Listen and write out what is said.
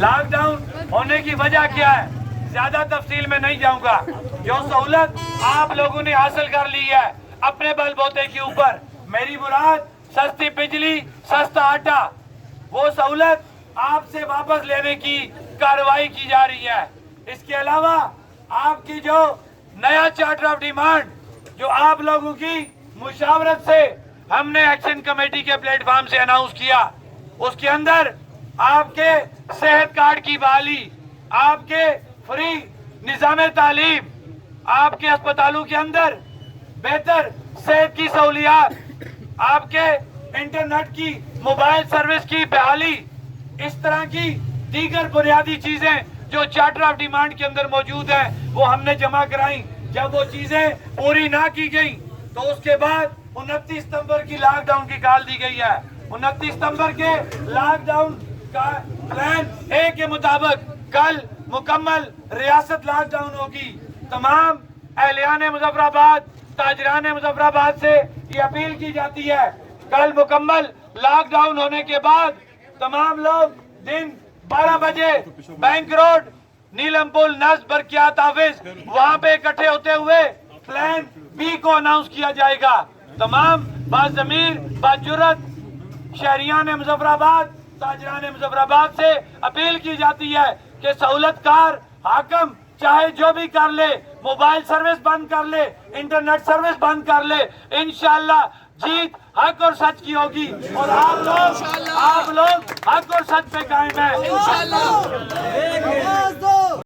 Lock down ہونے کی وجہ کیا ہے زیادہ تفصیل میں نہیں جاؤں گا. جو سہولت آپ لوگوں نے حاصل کر لی ہے اپنے بل بوتے کے اوپر, میری مراد سستی بجلی, سستا آٹا, وہ سہولت آپ سے واپس لینے کی کارروائی کی جا رہی ہے. اس کے علاوہ آپ کی جو نیا چارٹر آف ڈیمانڈ جو آپ لوگوں کی مشاورت سے ہم نے ایکشن کمیٹی کے پلیٹ فارم سے اناؤنس کیا, اس کے اندر آپ کے صحت کارڈ کی بحالی, آپ کے فری نظام تعلیم, آپ کے اسپتالوں کے اندر بہتر صحت کی سہولیات, آپ کے انٹرنیٹ کی موبائل سروس کی بحالی, اس طرح کی دیگر بنیادی چیزیں جو چارٹر آف ڈیمانڈ کے اندر موجود ہیں وہ ہم نے جمع کرائیں. جب وہ چیزیں پوری نہ کی گئیں تو اس کے بعد 29 ستمبر کی لاک ڈاؤن کی کال دی گئی ہے. 29 ستمبر کے لاک ڈاؤن کا پلان اے کے مطابق کل مکمل ریاست لاک ڈاؤن ہوگی. تمام اہلیان مظفر آباد, تاجران مظفر آباد سے یہ اپیل کی جاتی ہے, کل مکمل لاک ڈاؤن ہونے کے بعد تمام لوگ دن 12 بجے بینک روڈ, نیلم پل, نصب برقیات آفس, وہاں پہ اکٹھے ہوتے ہوئے پلان بی کو اناؤنس کیا جائے گا. تمام باضمیر باجرت شہریان مظفر آباد, تاجران مظفر آباد سے اپیل کی جاتی ہے کہ سہولت کار حاکم چاہے جو بھی کر لے, موبائل سروس بند کر لے, انٹرنیٹ سروس بند کر لے, انشاءاللہ جیت حق اور سچ کی ہوگی اور آپ لوگ حق اور سچ پہ قائم ہیں.